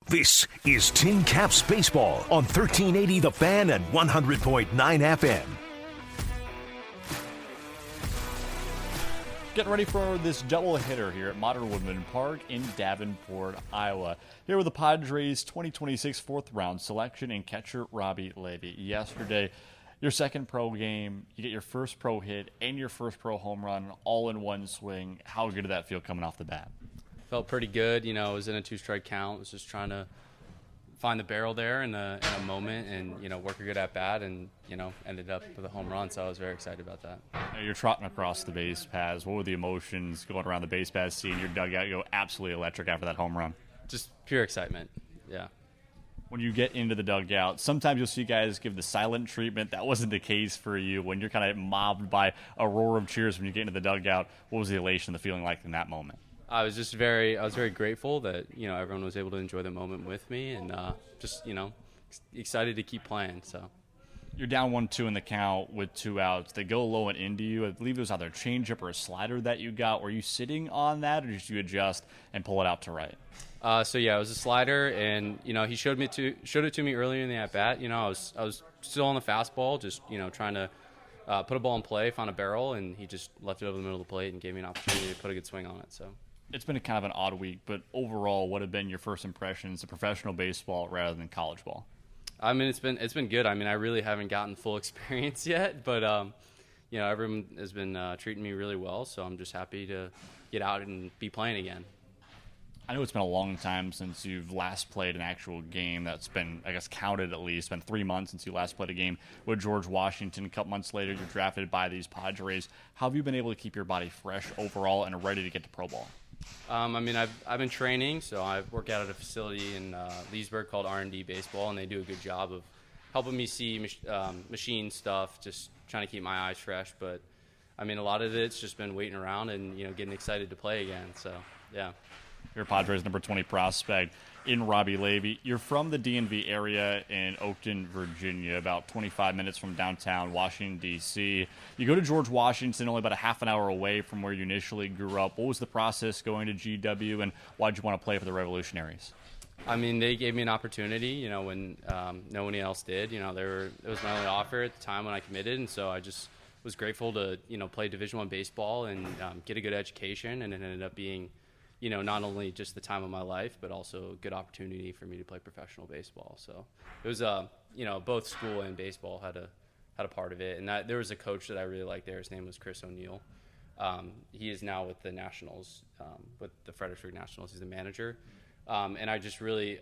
This is Tin Caps Baseball on 1380 The Fan and 100.9 FM. Getting ready for this double hitter here at Modern Woodman Park in Davenport, Iowa. Here with the Padres' 2026 fourth round selection and catcher Robbie Lavey. Yesterday, your second pro game, you get your first pro hit and your first pro home run all in one swing. How good did that feel coming off the bat? Felt pretty good. You know, it was in a two-strike count. I was just trying to find the barrel there in a moment and, you know, work a good at-bat and, you know, ended up with a home run. So I was very excited about that. You're trotting across the base paths. What were the emotions going around the base paths, seeing your dugout go absolutely electric after that home run? Just pure excitement, yeah. When you get into the dugout, sometimes you'll see guys give the silent treatment. That wasn't the case for you. When you're kind of mobbed by a roar of cheers when you get into the dugout, what was the elation, the feeling like in that moment? I was very grateful that, you know, everyone was able to enjoy the moment with me and just, you know, excited to keep playing. So you're down 1-2 in the count with 2 outs. They go low and into you. I believe it was either a changeup or a slider that you got. Were you sitting on that, or did you adjust and pull it out to right? So yeah, it was a slider, and you know, he showed it to me earlier in the at bat. You know, I was still on the fastball, just, you know, trying to put a ball in play, found a barrel, and he just left it over the middle of the plate and gave me an opportunity to put a good swing on it. So. It's been kind of an odd week, but overall, what have been your first impressions of professional baseball rather than college ball? I mean, it's been good. I mean, I really haven't gotten full experience yet, but you know, everyone has been treating me really well, so I'm just happy to get out and be playing again. I know it's been a long time since you've last played an actual game that's been, I guess, counted at least. It's been 3 months since you last played a game with George Washington. A couple months later, you're drafted by these Padres. How have you been able to keep your body fresh overall and ready to get to pro ball? I mean, I've been training, so I work out at a facility in Leesburg called R&D Baseball, and they do a good job of helping me see machine stuff, just trying to keep my eyes fresh. But, I mean, a lot of it's just been waiting around and, you know, getting excited to play again. So, yeah. You're Padres number 20 prospect in Robbie Lavey. You're from the DMV area in Oakton, Virginia, about 25 minutes from downtown Washington, D.C. You go to George Washington, only about a half an hour away from where you initially grew up. What was the process going to GW, and why did you want to play for the Revolutionaries? I mean, they gave me an opportunity, you know, when no one else did. You know, it was my only offer at the time when I committed, and so I just was grateful to, you know, play Division I baseball and get a good education, and it ended up being, you know, not only just the time of my life, but also a good opportunity for me to play professional baseball. So it was, you know, both school and baseball had a part of it. And there was a coach that I really liked there. His name was Chris O'Neill. He is now with the Nationals, with the Fredericksburg Nationals. He's the manager. And I just really,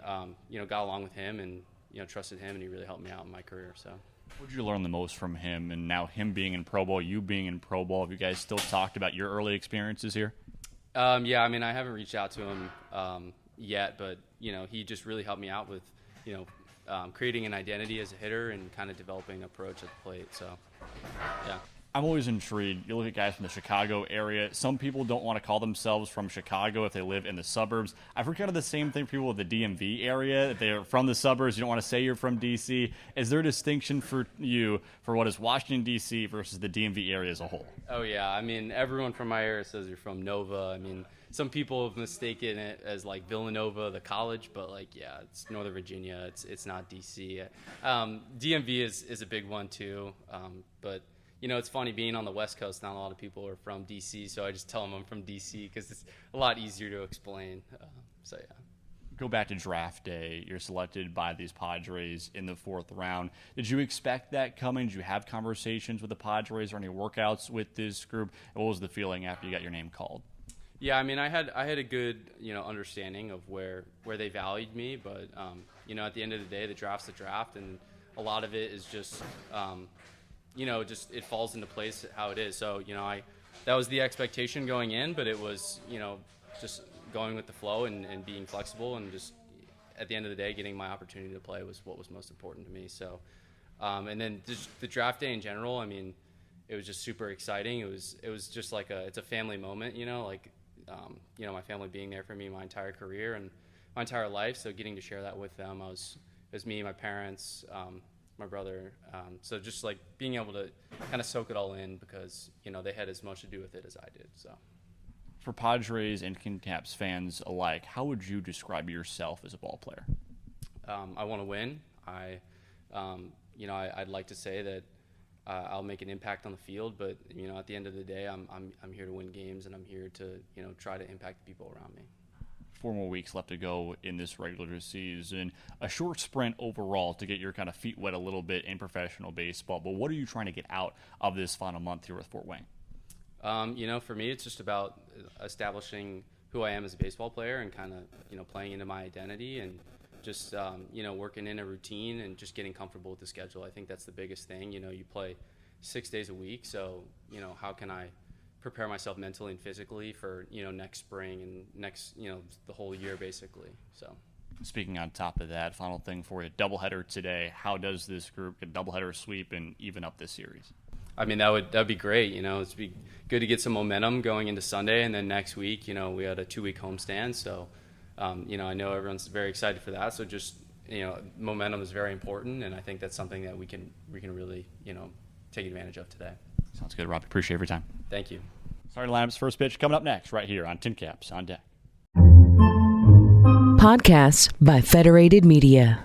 you know, got along with him and, you know, trusted him, and he really helped me out in my career. So. What did you learn the most from him? And now him being in pro ball, you being in pro ball, have you guys still talked about your early experiences here? Yeah, I mean, I haven't reached out to him yet, but, you know, he just really helped me out with, you know, creating an identity as a hitter and kind of developing an approach at the plate. So, yeah. I'm always intrigued. You look at guys from the Chicago area. Some people don't want to call themselves from Chicago if they live in the suburbs. I've heard kind of the same thing for people with the DMV area. If they're from the suburbs, you don't want to say you're from D.C. Is there a distinction for you for what is Washington, D.C. versus the DMV area as a whole? Oh, yeah. I mean, everyone from my area says you're from Nova. I mean, some people have mistaken it as, like, Villanova, the college, but, like, yeah, it's Northern Virginia. It's not D.C. DMV is a big one, too, but – you know, it's funny being on the West Coast. Not a lot of people are from D.C., so I just tell them I'm from D.C. because it's a lot easier to explain. So, yeah. Go back to draft day. You're selected by these Padres in the fourth round. Did you expect that coming? Did you have conversations with the Padres or any workouts with this group? And what was the feeling after you got your name called? Yeah, I mean, I had a good, you know, understanding of where they valued me, but you know, at the end of the day, the draft's the draft, and a lot of it is just. You know, just it falls into place how it is. So, you know, that was the expectation going in, but it was, you know, just going with the flow and being flexible, and just at the end of the day, getting my opportunity to play was what was most important to me. So, and then just the draft day in general, I mean, it was just super exciting. It was just like it's a family moment, you know, like, you know, my family being there for me my entire career and my entire life. So getting to share that with them, it was me, my parents, my brother. So just like being able to kind of soak it all in because, you know, they had as much to do with it as I did. So For Padres and Tin Caps fans alike, how would you describe yourself as a ball player? I want to win. I'd like to say that I'll make an impact on the field, but at the end of the day, I'm here to win games, and I'm here to try to impact the people around me. 4 more weeks left to go in this regular season. A short sprint overall to get your kind of feet wet a little bit in professional baseball. But what are you trying to get out of this final month here with Fort Wayne? For me, it's just about establishing who I am as a baseball player and kind of playing into my identity and just working in a routine and just getting comfortable with the schedule. I think that's the biggest thing. You play 6 days a week, so how can I prepare myself mentally and physically for next spring and next the whole year basically. So speaking on top of that, final thing for you, doubleheader today. How does this group get doubleheader sweep and even up this series? I mean, that'd be great. It'd be good to get some momentum going into Sunday, and then next week we had a 2-week homestand, so I know everyone's very excited for that. So just momentum is very important, and I think that's something that we can really take advantage of today. Sounds good, Robbie. Appreciate your time. Thank you. Starting lineup's first pitch coming up next right here on Tin Caps on Deck. Podcasts by Federated Media.